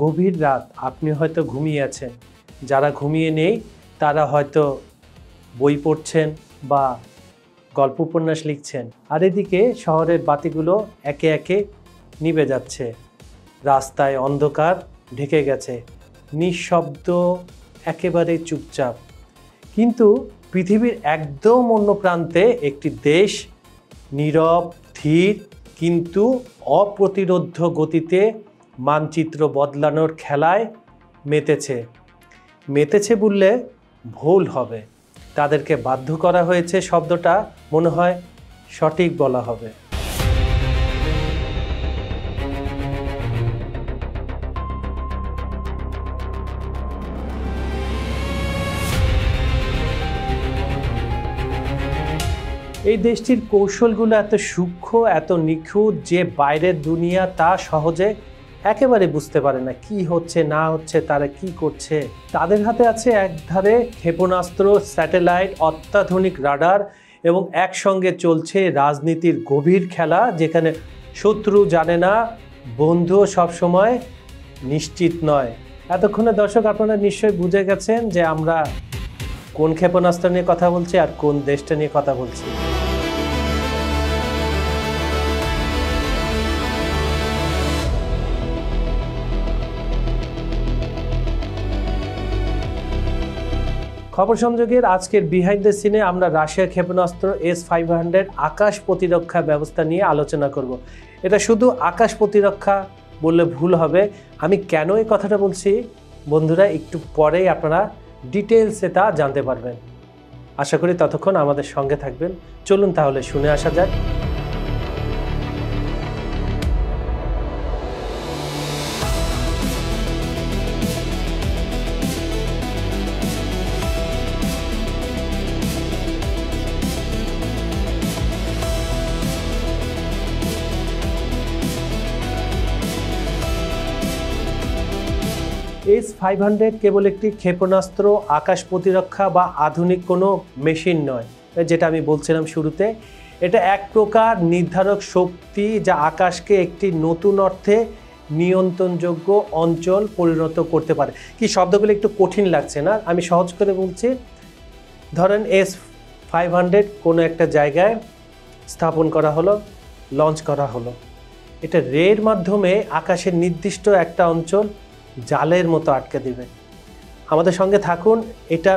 গভীর রাত, আপনি হয়তো ঘুমিয়ে আছেন, যারা ঘুমিয়ে নেই তারা হয়তো বই পড়ছেন বা গল্প উপন্যাস লিখছেন, আর এদিকে শহরের বাতিগুলো একে একে নিভে যাচ্ছে, রাস্তায় অন্ধকার ঢেকে গেছে, নিঃশব্দ, একেবারে চুপচাপ। কিন্তু পৃথিবীর একদম অন্য প্রান্তে একটি দেশ নীরব, ধীর কিন্তু অপ্রতিরোধ্য গতিতে মানচিত্র বদলানোর খেলায় মেতেছে বললে ভুল হবে। তাদেরকে বাধ্য করা হয়েছে শব্দটা মনে হয় সঠিক বলা হবে। এই দেশটির কৌশলগুলো এত সূক্ষ্ম, এত নিখুঁত যে বাইরের দুনিয়া তা সহজে একেবারে বুঝতে পারে না কি হচ্ছে না হচ্ছে, তারা কি করছে। তাদের হাতে আছে একধারে ক্ষেপণাস্ত্র, স্যাটেলাইট, অত্যাধুনিক রাডার এবং একসঙ্গে চলছে রাজনীতির গভীর খেলা, যেখানে শত্রু জানে না, বন্ধুও সবসময় নিশ্চিত নয়। এতক্ষণে দর্শক আপনারা নিশ্চয়ই বুঝে গেছেন যে আমরা কোন ক্ষেপণাস্ত্র নিয়ে কথা বলছি আর কোন দেশটা নিয়ে কথা বলছি। খবর সংযোগের আজকের বিহাইন্ড দ্য সিনে আমরা রাশিয়ার ক্ষেপণাস্ত্র S-500 আকাশ প্রতিরক্ষা ব্যবস্থা নিয়ে আলোচনা করব। এটা শুধু আকাশ প্রতিরক্ষা বললে ভুল হবে। আমি কেন এই কথাটা বলছি বন্ধুরা, একটু পরেই আপনারা ডিটেলসে তা জানতে পারবেন। আশা করি ততক্ষণ আমাদের সঙ্গে থাকবেন। চলুন তাহলে শুনে আসা যাক। S-500 কেবল একটি ক্ষেপণাস্ত্র, আকাশ প্রতিরক্ষা বা আধুনিক কোনো মেশিন নয়। যেটা আমি বলছিলাম শুরুতে, এটা এক প্রকার নির্ধারক শক্তি যা আকাশকে একটি নতুন অর্থে নিয়ন্ত্রণযোগ্য অঞ্চল পরিণত করতে পারে। কি শব্দগুলো একটু কঠিন লাগছে না? আমি সহজ করে বলছি। ধরেন S-500 কোনো একটা জায়গায় স্থাপন করা হলো, লঞ্চ করা হলো। এটা রের মাধ্যমে আকাশের নির্দিষ্ট একটা অঞ্চল জালের মতো আটকে দেবে। আমাদের সঙ্গে থাকুন, এটা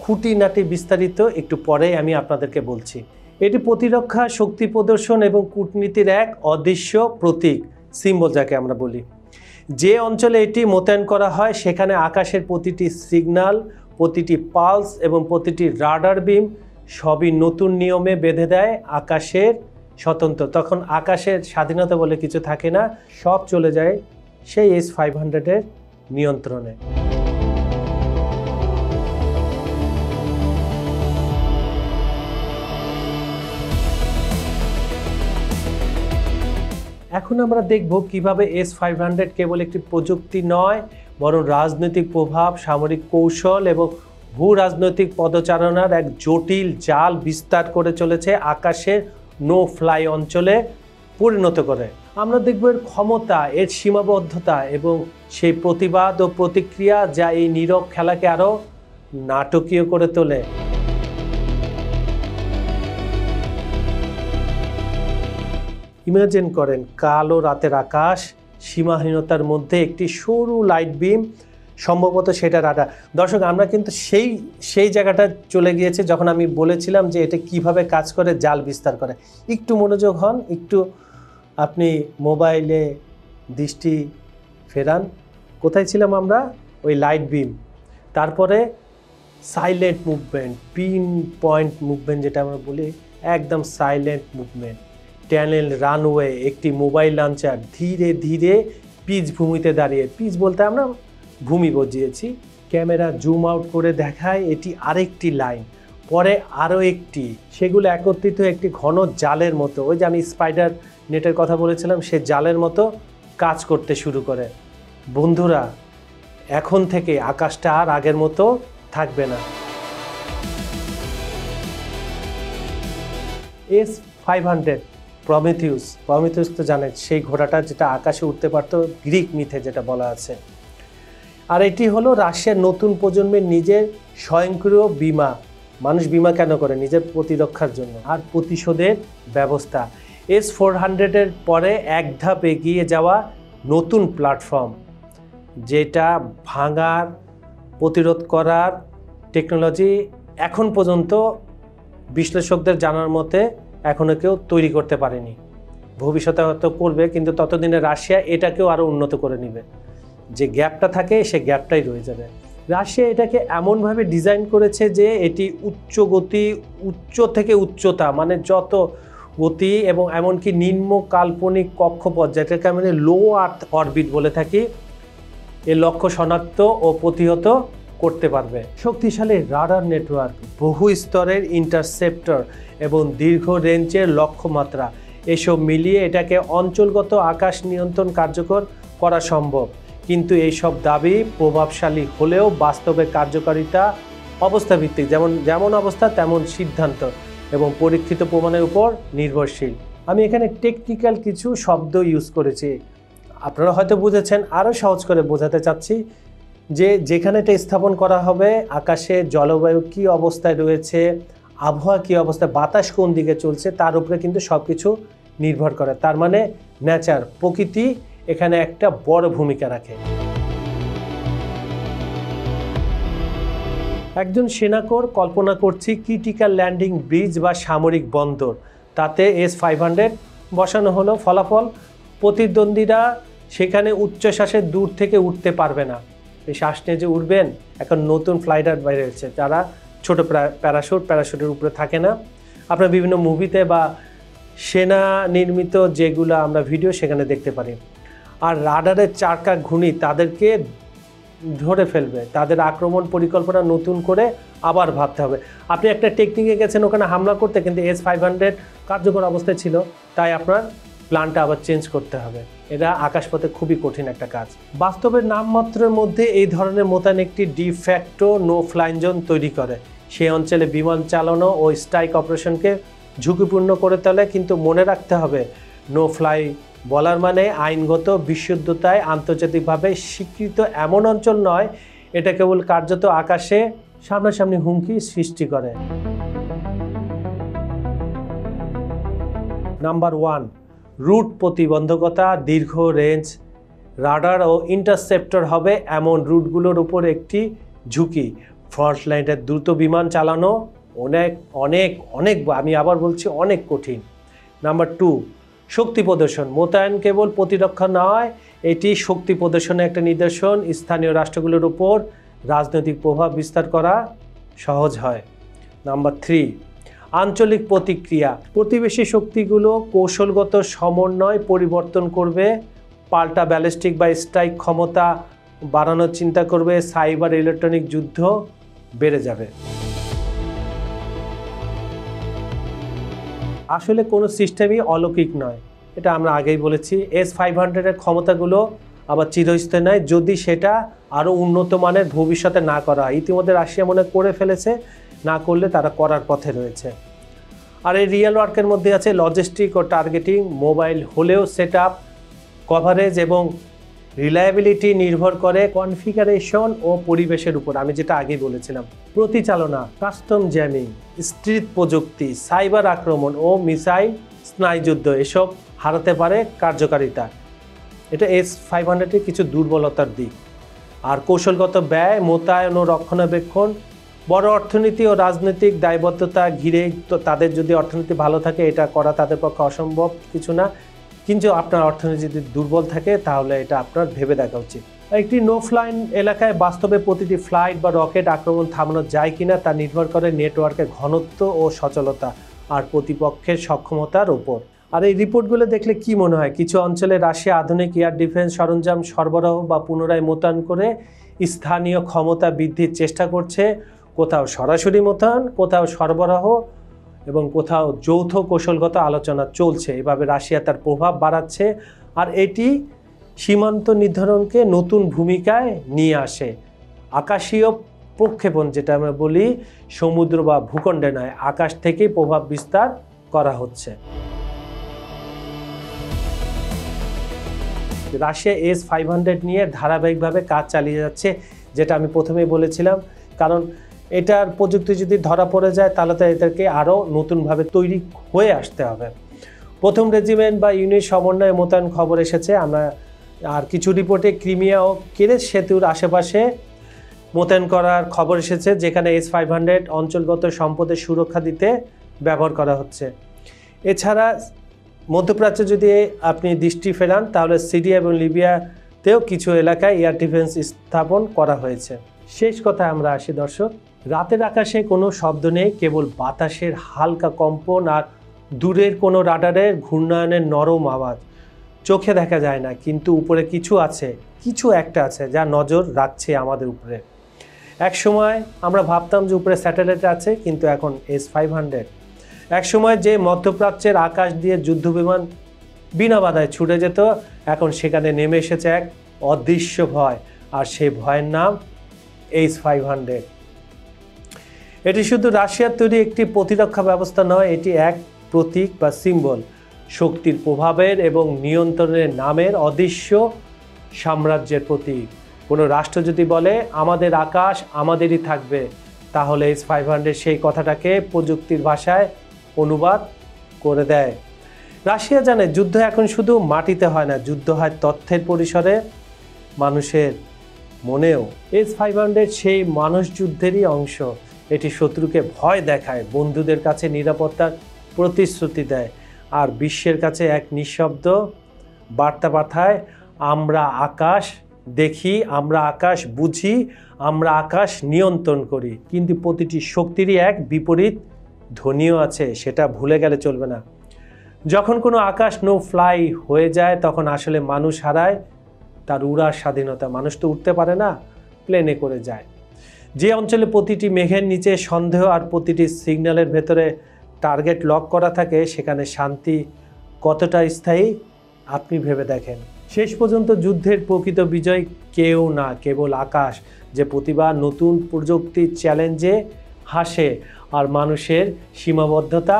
খুঁটিনাটি বিস্তারিত একটু পরেই আমি আপনাদেরকে বলছি। এটি প্রতিরক্ষা, শক্তি প্রদর্শন এবং কূটনীতির এক অদৃশ্য প্রতীক, সিম্বল যাকে আমরা বলি। যে অঞ্চলে এটি মোতায়েন করা হয় সেখানে আকাশের প্রতিটি সিগন্যাল, প্রতিটি পালস এবং প্রতিটি রাডার বিম সবই নতুন নিয়মে বেঁধে দেয় আকাশের স্বতন্ত্র। তখন আকাশের স্বাধীনতা বলে কিছু থাকে না, সব চলে যায় সেই S-500-এর নিয়ন্ত্রণে। এখন আমরা দেখব কিভাবে S-500 কেবল একটি প্রযুক্তি নয়, বরং রাজনৈতিক প্রভাব, সামরিক কৌশল এবং ভূ রাজনৈতিক পদচারণার এক জটিল জাল বিস্তার করে চলেছে আকাশের নো ফ্লাই অঞ্চলে পরিণত করে। আমরা দেখব এর ক্ষমতা, এর সীমাবদ্ধতা এবং সেই প্রতিবাদ ও প্রতিক্রিয়া যা এই নীরব খেলাকে আরও নাটকীয় করে তোলে। ইমাজিন করেন কালো রাতের আকাশ, সীমাহীনতার মধ্যে একটি সরু লাইট বিম, সম্ভবত সেটা রাডার। দর্শক, আমরা কিন্তু সেই জায়গাটা চলে গিয়েছে যখন আমি বলেছিলাম যে এটা কিভাবে কাজ করে, জাল বিস্তার করে। একটু মনোযোগ হন, একটু আপনি মোবাইলে দৃষ্টি ফেরান। কোথায় ছিলাম আমরা? ওই লাইট বিম, তারপরে silent movement, pin point movement যেটা আমরা বলি, একদম সাইলেন্ট মুভমেন্ট। ট্যানেল, রানওয়ে, একটি মোবাইল লঞ্চার ধীরে ধীরে পিচ ভূমিতে দাঁড়িয়ে, পিচ বলতে আমরা ভূমি বুঝিয়েছি। ক্যামেরা জুম আউট করে দেখায় এটি আরেকটি লাইন, পরে আরও একটি, সেগুলো একত্রিত একটি ঘন জালের মতো। ওই যে আমি স্পাইডার নেটের কথা বলেছিলাম, সে জালের মতো কাজ করতে শুরু করে। বন্ধুরা, এখন থেকে আকাশটা আর আগের মতো থাকবে না। S-500 প্রমিথিউস তো জানেন, সেই ঘোড়াটা যেটা আকাশে উঠতে পারতো, গ্রিক মিথে যেটা বলা আছে। আর এটি হলো রাশিয়ার নতুন প্রজন্মের নিজের স্বয়ংক্রিয় বিমা। মানুষ বিমা কেন করে? নিজের প্রতিরক্ষার জন্য। আর প্রতিশোধের ব্যবস্থা। S-400-এর পরে এক ধাপ এগিয়ে যাওয়া নতুন প্ল্যাটফর্ম, যেটা ভাঙার, প্রতিরোধ করার টেকনোলজি এখন পর্যন্ত বিশ্লেষকদের জানার মতে এখনও কেউ তৈরি করতে পারেনি। ভবিষ্যতে হয়তো করবে, কিন্তু ততদিনে রাশিয়া এটাকেও আরও উন্নত করে নেবে। যে গ্যাপটা থাকে সে গ্যাপটাই রয়ে যাবে। রাশিয়া এটাকে এমনভাবে ডিজাইন করেছে যে এটি উচ্চ গতি, উচ্চ থেকে উচ্চতা, মানে যত গতি এবং এমনকি নিম্ন কাল্পনিক কক্ষপথ, যেটাকে আমরা লো আর্থ অরবিট বলে থাকি, এর লক্ষ্য শনাক্ত ও প্রতিহত করতে পারবে। শক্তিশালী রাডার নেটওয়ার্ক, বহু স্তরের ইন্টারসেপ্টর এবং দীর্ঘ রেঞ্জের লক্ষ্যমাত্রা, এসব মিলিয়ে এটাকে অঞ্চলগত আকাশ নিয়ন্ত্রণ কার্যকর করা সম্ভব। কিন্তু এইসব দাবি প্রভাবশালী হলেও বাস্তবে কার্যকারিতা অবস্থাভিত্তিক, যেমন অবস্থা তেমন সিদ্ধান্ত এবং পরীক্ষিত প্রমাণের উপর নির্ভরশীল। আমি এখানে টেকনিক্যাল কিছু শব্দ ইউজ করেছি, আপনারা হয়তো বুঝেছেন। আরও সহজ করে বোঝাতে চাচ্ছি যে যেখানে এটা স্থাপন করা হবে, আকাশে জলবায়ু কী অবস্থায় রয়েছে, আবহাওয়া কী অবস্থায়, বাতাস কোন দিকে চলছে, তার উপরে কিন্তু সব কিছু নির্ভর করে। তার মানে নেচার, প্রকৃতি এখানে একটা বড় ভূমিকা রাখে। একজন সেনাকোর কল্পনা করছি ক্রিটিক্যাল ল্যান্ডিং ব্রিজ বা সামরিক বন্দর, তাতে S-500 বসানো হলো। ফলাফল, প্রতিদ্বন্দ্বীরা সেখানে উচ্চশ্বাসে দূর থেকে উঠতে পারবে না। এই শ্বাস নিয়ে যে উঠবেন, এখন নতুন ফ্লাইটার বাইরে হয়েছে, যারা ছোট প্যারাশুটের উপরে থাকে না, আপনার বিভিন্ন মুভিতে বা সেনা নির্মিত যেগুলো আমরা ভিডিও সেখানে দেখতে পারি। আর রাডারের চারকা ঘূর্ণি তাদেরকে ধরে ফেলবে, তাদের আক্রমণ পরিকল্পনা নতুন করে আবার ভাবতে হবে। আপনি একটা টেকনিকে গেছেন ওখানে হামলা করতে, কিন্তু S-500 কার্যকর অবস্থায় ছিল, তাই আপনার প্ল্যানটা আবার চেঞ্জ করতে হবে। এটা আকাশপথে খুবই কঠিন একটা কাজ। বাস্তবের নামমাত্রের মধ্যে এই ধরনের মোতায়েন একটি ডিফ্যাক্টো নো ফ্লাই জোন তৈরি করে, সেই অঞ্চলে বিমান চালানো ও স্ট্রাইক অপারেশনকে ঝুঁকিপূর্ণ করে তোলে। কিন্তু মনে রাখতে হবে, নো ফ্লাই বলার মানে আইনগত বিশুদ্ধতায় আন্তর্জাতিকভাবে স্বীকৃত এমন অঞ্চল নয়, এটা কেবল কার্যত আকাশে সামনাসামনি হুমকি সৃষ্টি করে। নাম্বার 1, রুট প্রতিবন্ধকতা। দীর্ঘ রেঞ্জ রাডার ও ইন্টারসেপ্টর হবে এমন রুটগুলোর উপর একটি ঝুঁকি। ফ্রন্ট লাইনের দ্রুত বিমান চালানো অনেক আমি আবার বলছি অনেক কঠিন। নাম্বার 2, শক্তি প্রদর্শন। মোতায়েন কেবল প্রতিরক্ষা নয়, এটি শক্তি প্রদর্শনের একটা নিদর্শন। স্থানীয় রাষ্ট্রগুলোর উপর রাজনৈতিক প্রভাব বিস্তার করা সহজ হয়। নাম্বার 3, আঞ্চলিক প্রতিক্রিয়া। প্রতিবেশী শক্তিগুলো কৌশলগত সমন্বয় পরিবর্তন করবে, পাল্টা ব্যালিস্টিক বা স্ট্রাইক ক্ষমতা বাড়ানোর চিন্তা করবে, সাইবার ইলেকট্রনিক যুদ্ধ বেড়ে যাবে। আসলে কোনো সিস্টেমই অলৌকিক নয়, এটা আমরা আগেই বলেছি। S-500-এর ক্ষমতাগুলো আবার চিরস্থায়ী নয় যদি সেটা আরও উন্নত মানের ভবিষ্যতে না করা হয়। ইতিমধ্যে রাশিয়া মনে করে ফেলেছে, না করলে তারা করার পথে রয়েছে। আর এই রিয়েল ওয়ার্কের মধ্যে আছে লজিস্টিক ও টার্গেটিং। মোবাইল হলেও সেট আপ, কভারেজ এবং রিলায়েবিলিটি নির্ভর করে কনফিগারেশন ও পরিবেশের উপর। আমি যেটা আগেই বলেছিলাম, প্রতিচালনা, কাস্টম জ্যামিং, স্ট্রিট প্রযুক্তি, সাইবার আক্রমণ ও মিসাইল স্নায়ুযুদ্ধ এসব হারাতে পারে কার্যকারিতা। এটা S-500-এর কিছু দুর্বলতার দিক। আর কৌশলগত ব্যয়, মোতায়েন ও রক্ষণাবেক্ষণ, বড় অর্থনীতি ও রাজনৈতিক দায়বদ্ধতা ঘিরে তো তাদের যদি অর্থনীতি ভালো থাকে এটা করা তাদের পক্ষে অসম্ভব কিছু না। কিন্তু আপনার অর্থনীতি যদি দুর্বল থাকে তাহলে এটা আপনার ভেবে দেখা উচিত। একটি নো ফ্লাই এলাকায় বাস্তবে প্রতিটি ফ্লাইট বা রকেট আক্রমণ থামানো যায় কিনা তা নির্ভর করে নেটওয়ার্কের ঘনত্ব ও সচলতা আর প্রতিপক্ষের সক্ষমতার উপর। আর এই রিপোর্টগুলো দেখলে কি মনে হয়? কিছু অঞ্চলে রাশিয়া আধুনিক এয়ার ডিফেন্স সরঞ্জাম সরবরাহ বা পুনরায় মোতায়েন করে স্থানীয় ক্ষমতা বৃদ্ধির চেষ্টা করছে। কোথাও সরাসরি মোতায়েন, কোথাও সরবরাহ এবং কোথাও যৌথ কৌশলগত আলোচনা চলছে। এভাবে রাশিয়া তার প্রভাব বাড়াচ্ছে আর এটি সীমান্ত নির্ধারণকে নতুন ভূমিকায় নিয়ে আসে। আকাশীয় প্রক্ষেপণ, যেটা আমরা বলি, সমুদ্র বা ভূখণ্ডে নয়, আকাশ থেকেই প্রভাব বিস্তার করা হচ্ছে। রাশিয়া S-500 নিয়ে ধারাবাহিকভাবে কাজ চালিয়ে যাচ্ছে, যেটা আমি প্রথমেই বলেছিলাম। কারণ এটার প্রযুক্তি যদি ধরা পড়ে যায় তাহলে তো এদেরকে আরও নতুনভাবে তৈরি হয়ে আসতে হবে। প্রথম রেজিমেন্ট বা ইউনিট সমন্বয়ে মোতায়েন খবর এসেছে। আমরা আর কিছু রিপোর্টে ক্রিমিয়া ও কেরেস সেতুর আশেপাশে মোতায়েন করার খবর এসেছে, যেখানে S-500 অঞ্চলগত সম্পদের সুরক্ষা দিতে ব্যবহার করা হচ্ছে। এছাড়া মধ্যপ্রাচ্যে যদি আপনি দৃষ্টি ফেরান তাহলে সিরিয়া এবং লিবিয়াতেও কিছু এলাকায় এয়ার ডিফেন্স স্থাপন করা হয়েছে। শেষ কথা আমরা আসি দর্শক, রাতের আকাশে কোনো শব্দ নেই, কেবল বাতাসের হালকা কম্পন আর দূরের কোনো রাডারের ঘূর্ণায়নের নরম আওয়াজ। চোখে দেখা যায় না, কিন্তু উপরে কিছু আছে, কিছু একটা আছে যা নজর রাখছে আমাদের উপরে। এক সময় আমরা ভাবতাম যে উপরে স্যাটেলাইট আছে, কিন্তু এখন S-500। এক সময় যে মধ্যপ্রাচ্যের আকাশ দিয়ে যুদ্ধবিমান বিনা বাধায় ছুটে যেত, এখন সেখানে নেমে এসেছে এক অদৃশ্য ভয়, আর সেই ভয়ের নাম S-500। এটি শুধু রাশিয়ার তৈরি একটি প্রতিরক্ষা ব্যবস্থা নয়, এটি এক প্রতীক বা সিম্বল, শক্তির প্রভাবের এবং নিয়ন্ত্রণের নামের অদৃশ্য সাম্রাজ্যের প্রতীক। কোনো রাষ্ট্র যদি বলে আমাদের আকাশ আমাদেরই থাকবে, তাহলে S-500 সেই কথাটাকে প্রযুক্তির ভাষায় অনুবাদ করে দেয়। রাশিয়া জানে যুদ্ধ এখন শুধু মাটিতে হয় না, যুদ্ধ হয় তথ্যের পরিসরে, মানুষের মনেও। S-500 সেই মানুষ যুদ্ধেরই অংশ। এটি শত্রুকে ভয় দেখায়, বন্ধুদের কাছে নিরাপত্তার প্রতিশ্রুতি দেয়, আর বিশ্বের কাছে এক নিঃশব্দ বার্তা পাঠায়, আমরা আকাশ দেখি, আমরা আকাশ বুঝি, আমরা আকাশ নিয়ন্ত্রণ করি। কিন্তু প্রতিটি শক্তিরই এক বিপরীত ধ্বনিও আছে, সেটা ভুলে গেলে চলবে না। যখন কোনো আকাশ নো ফ্লাই হয়ে যায় তখন আসলে মানুষ হারায় তার উড়ার স্বাধীনতা। মানুষ তো উঠতে পারে না, প্লেনে করে যায়। যে অঞ্চলে প্রতিটি মেঘের নিচে সন্দেহ আর প্রতিটি সিগন্যালের ভেতরে টার্গেট লক করা থাকে, সেখানে শান্তি কতটা স্থায়ী আপনি ভেবে দেখেন। শেষ পর্যন্ত যুদ্ধের প্রকৃত বিজয় কেউ না, কেবল আকাশ, যে প্রতিবার নতুন প্রযুক্তির চ্যালেঞ্জে হাসে আর মানুষের সীমাবদ্ধতা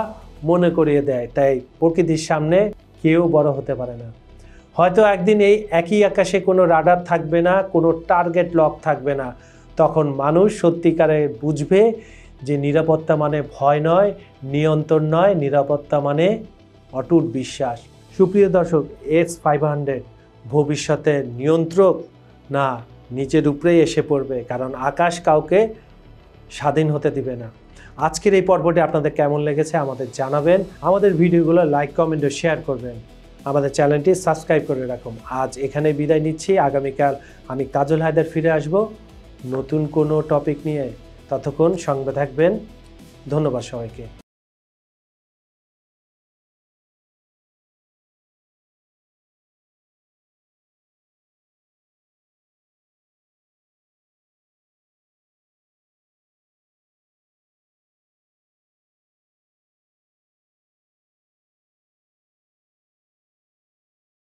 মনে করিয়ে দেয়। তাই প্রকৃতির সামনে কেউ বড় হতে পারে না। হয়তো একদিন এই একই আকাশে কোনো রাডার থাকবে না, কোনো টার্গেট লক থাকবে না। তখন মানুষ সত্যিকারে বুঝবে যে নিরাপত্তা মানে ভয় নয়, নিয়ন্ত্রণ নয়, নিরাপত্তা মানে অটুট বিশ্বাস। সুপ্রিয় দর্শক, S-500 ভবিষ্যতের নিয়ন্ত্রক না, নিচের উপরেই এসে পড়বে, কারণ আকাশ কাউকে স্বাধীন হতে দিবে না। আজকের এই পর্বটি আপনাদের কেমন লেগেছে আমাদের জানাবেন। আমাদের ভিডিওগুলো লাইক, কমেন্ট ও শেয়ার করবেন। আমাদের চ্যানেলটি সাবস্ক্রাইব করে রাখুন। আজ এখানে বিদায় নিচ্ছি। আগামীকাল আমি কাজল হায়দার ফিরে আসব নতুন কোনো টপিক নিয়ে। ততক্ষণ সঙ্গে থাকবেন। ধন্যবাদ সবাইকে।